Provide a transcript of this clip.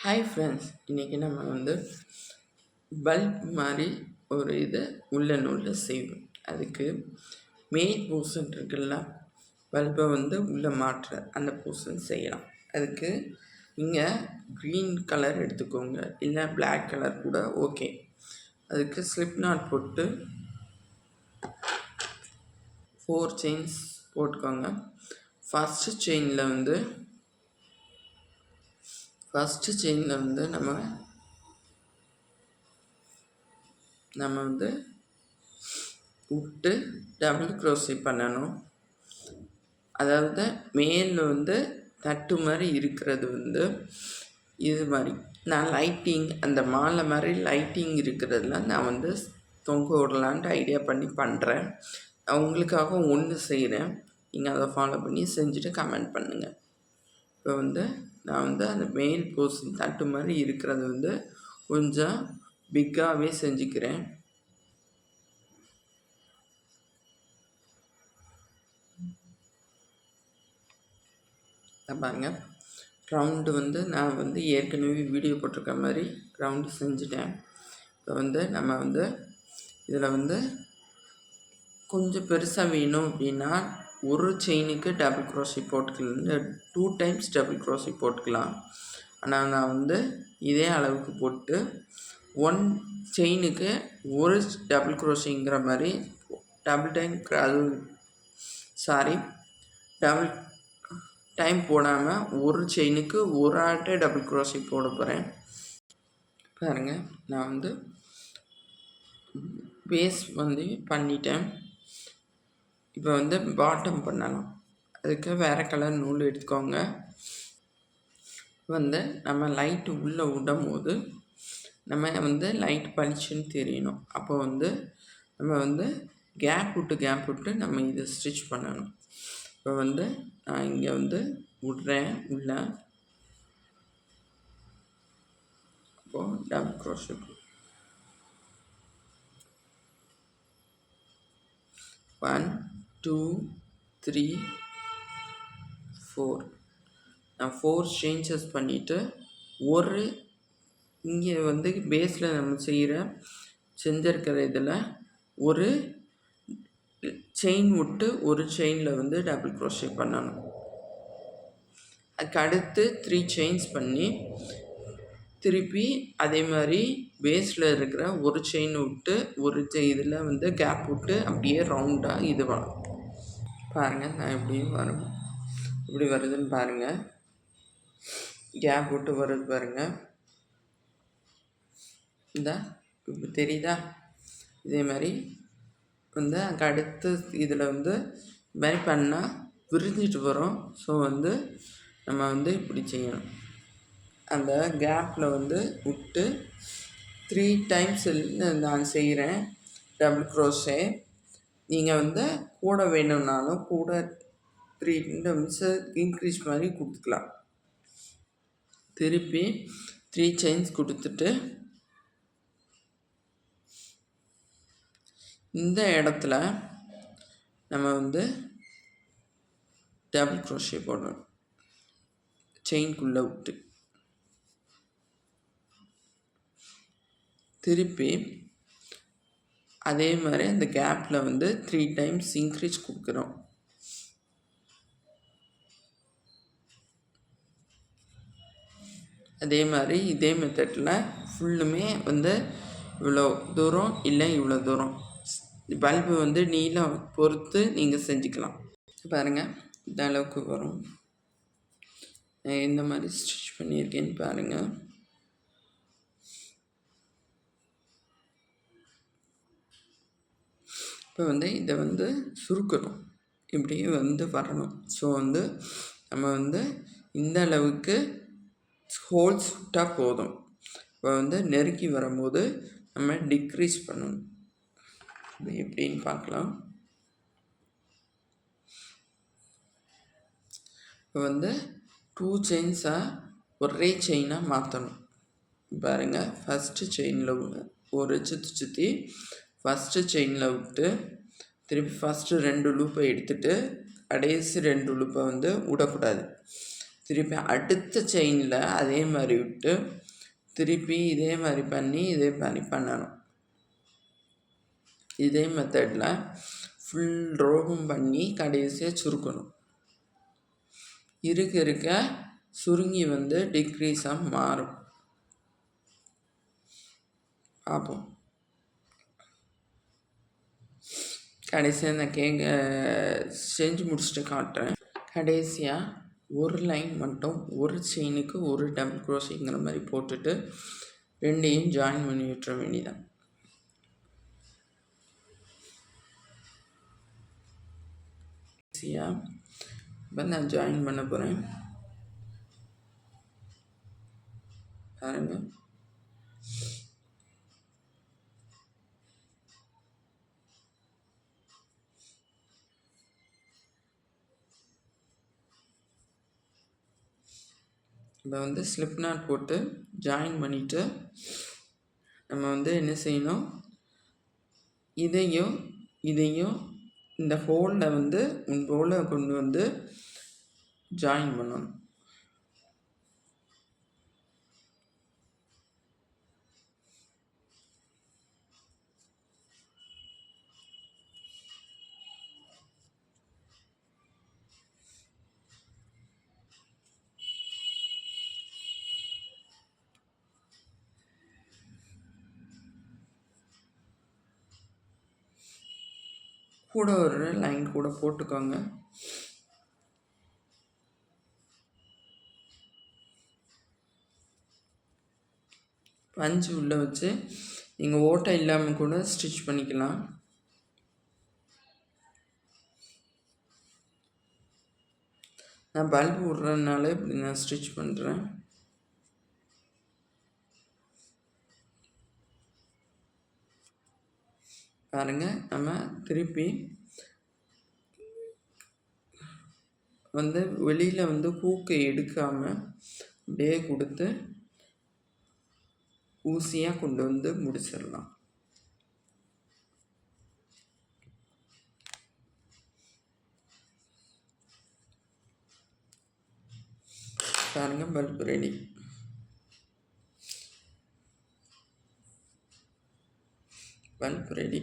Hi friends, இன்றைக்கி நம்ம bulb மாதிரி ஒரு இதை உள்ள நூலில் செய்வோம். அதுக்கு மெயின் போர்ஷன் இருக்குல்ல, பல்பை உள்ளே மாற்ற அந்த போர்ஷன் செய்யலாம். அதுக்கு நீங்கள் க்ரீன் கலர் எடுத்துக்கோங்க, இல்லை பிளாக் கலர் கூட ஓகே. அதுக்கு ஸ்லிப் நாட் போட்டு 4 செயின்ஸ் போட்டுக்கோங்க. ஃபஸ்ட்டு செயினில் நம்ம விட்டு டபுள் க்ரோஷே பண்ணணும். அதாவது மேலில் தட்டு மாதிரி இருக்கிறது இது மாதிரி நான் லைட்டிங் அந்த மாலை மாதிரி லைட்டிங் இருக்கிறதுல நான் தொங்க விடலான்ட்டு ஐடியா பண்ணி பண்ணுறேன். நான் உங்களுக்காக ஒன்று செய்கிறேன், நீங்கள் அதை ஃபாலோ பண்ணி செஞ்சுட்டு கமெண்ட் பண்ணுங்கள். இப்போ நான் அந்த மேல் போர்ஷன் தட்டு மாதிரி இருக்கிறது கொஞ்சம் பிக்காகவே செஞ்சுக்கிறேன். பாருங்க, ரவுண்டு நான் ஏற்கனவே வீடியோ போட்டிருக்க மாதிரி ரவுண்டு செஞ்சுட்டேன். இப்போ நம்ம இதில் கொஞ்சம் பெருசாக வேணும் அப்படின்னா ஒரு செயினுக்கு டபுள் க்ரோஷே போட்டுக்கலாம், 2 டைம்ஸ் டபுள் க்ரோஷே போட்டுக்கலாம். ஆனால் நான் இதே அளவுக்கு போட்டு 1 செயினுக்கு ஒரு டபுள் க்ரோஷேங்கிற மாதிரி டபுள் டைம் போடாமல் ஒரு செயினுக்கு ஒரு ஆட்டை டபுள் க்ரோஷே போட போகிறேன். பாருங்கள், நான் பேஸ் பண்ணிட்டேன். இப்போ பாட்டம் பண்ணலாம். அதுக்கு வேறு கலர் நூல் எடுத்துக்கோங்க. நம்ம லைட்டு உள்ளே விடும் போது நம்ம லைட் பளிச்சுன்னு தெரியணும். அப்போ நம்ம கேப் விட்டு நம்ம இதை ஸ்டிச் பண்ணணும். இப்போ நான் இங்கே விட்றேன் உள்ள. அப்போது டபுள் க்ரோஷே 1 2 3 4 நான் 4 சேஞ்சஸ் பண்ணிவிட்டு ஒரு இங்கே பேஸில் நம்ம செஞ்சுருக்கிற இதில் ஒரு செயின் விட்டு ஒரு செயினில் டபுள் க்ரோஷே பண்ணணும். அதுக்கு அடுத்து 3 செயின்ஸ் பண்ணி திருப்பி அதே மாதிரி பேஸில் இருக்கிற ஒரு செயின் விட்டு ஒரு இதில் கேப் விட்டு அப்படியே ரவுண்டாக இது வரும். பாருங்கள், நான் இப்படி வருதுன்னு பாருங்கள். கேப் விட்டு வருது பாருங்கள். இப்போ தெரியுதா? இதே மாதிரி அங்கே அடுத்து இதில் இது மாதிரி பண்ணால் விரிஞ்சிட்டு வரும். ஸோ நம்ம இப்படி செய்யணும். அந்த கேப்பில் விட்டு 3 டைம்ஸ் நான் செய்கிறேன் டபுள் க்ரோஷே. நீங்கள் கூட வேணும்னாலும் கூட 3 டைம்ஸு இன்க்ரீஸ் மாதிரி கொடுத்துக்கலாம். திருப்பி 3 செயின்ஸ் கொடுத்துட்டு இந்த இடத்துல நம்ம டபுள் க்ரோஷே போடணும். செயின்குள்ளே விட்டு திருப்பி அதே மாதிரி அந்த கேப்பில் 3 டைம்ஸ் இன்க்ரீஸ் கொடுக்குறோம். அதே மாதிரி இதே மெத்தடில் ஃபுல்லுமே இவ்வளோ தூரம் இல்லை இவ்வளோ தூரம் பல்பு நீளம் பொறுத்து நீங்கள் செஞ்சுக்கலாம். பாருங்கள், இந்த அளவுக்கு வரும். நான் எந்த மாதிரி ஸ்டிச் பண்ணியிருக்கேன்னு பாருங்கள். இப்போ இதை சுருக்கணும், இப்படியே வரணும். ஸோ நம்ம இந்த அளவுக்கு ஹோல்ஸ் விட்டால் போதும். இப்போ நெருக்கி வரும்போது நம்ம டிக்ரீஸ் பண்ணணும். இது எப்படின்னு பார்க்கலாம். இப்போ 2 செயின்ஸாக ஒரே செயினாக மாற்றணும். பாருங்கள், ஃபஸ்ட்டு செயினில் ஒரு சுற்றி ஃபஸ்ட்டு செயினில் விட்டு திருப்பி ஃபஸ்ட்டு 2 லூப்பை எடுத்துகிட்டு கடைசி 2 லூப்பை விடக்கூடாது. திருப்பி அடுத்த செயினில் அதே மாதிரி விட்டு திருப்பி இதே மாதிரி பண்ணி இதே மாதிரி பண்ணணும். இதே மெத்தடில் ஃபுல் ரோவும் பண்ணி கடைசியாக சுருக்கணும். இருக்க இருக்க சுருங்கி டிக்ரீஸாக மாறும். பார்ப்போம். கடைசியாக நான் செஞ்சு முடிச்சுட்டு காட்டுறேன். கடைசியாக ஒரு லைன் மட்டும் ஒரு செயினுக்கு ஒரு டபுள் க்ரோஷேங்கிற மாதிரி போட்டுட்டு ரெண்டையும் ஜாயின் பண்ணி விட்டுற வேண்டியதான். இப்போ நான் ஜாயின் பண்ண போகிறேன். பாருங்கள், இப்போ ஸ்லிப் நாட் போட்டு ஜாயின் பண்ணிவிட்டு நம்ம என்ன செய்யணும், இதையும் இந்த ஹோலில் ஹோலை கொண்டு ஜாயின் பண்ணணும். கூட ஒரு லைன் கூட போட்டுக்கோங்க. பஞ்சு உள்ளே வச்சு நீங்கள் ஓட்டை இல்லாமல் கூட ஸ்டிச் பண்ணிக்கலாம். நான் பல்பு விட்றதுனால இப்படி நான் ஸ்டிச் பண்ணுறேன். பாருங்கள், நம்ம திருப்பி வெளியில் ஹூக்கை எடுக்காமல் அப்படியே கொடுத்து ஊசியாக கொண்டு முடிச்சிடலாம். பாருங்கள், பல்பு ரெடி. Bulb ready.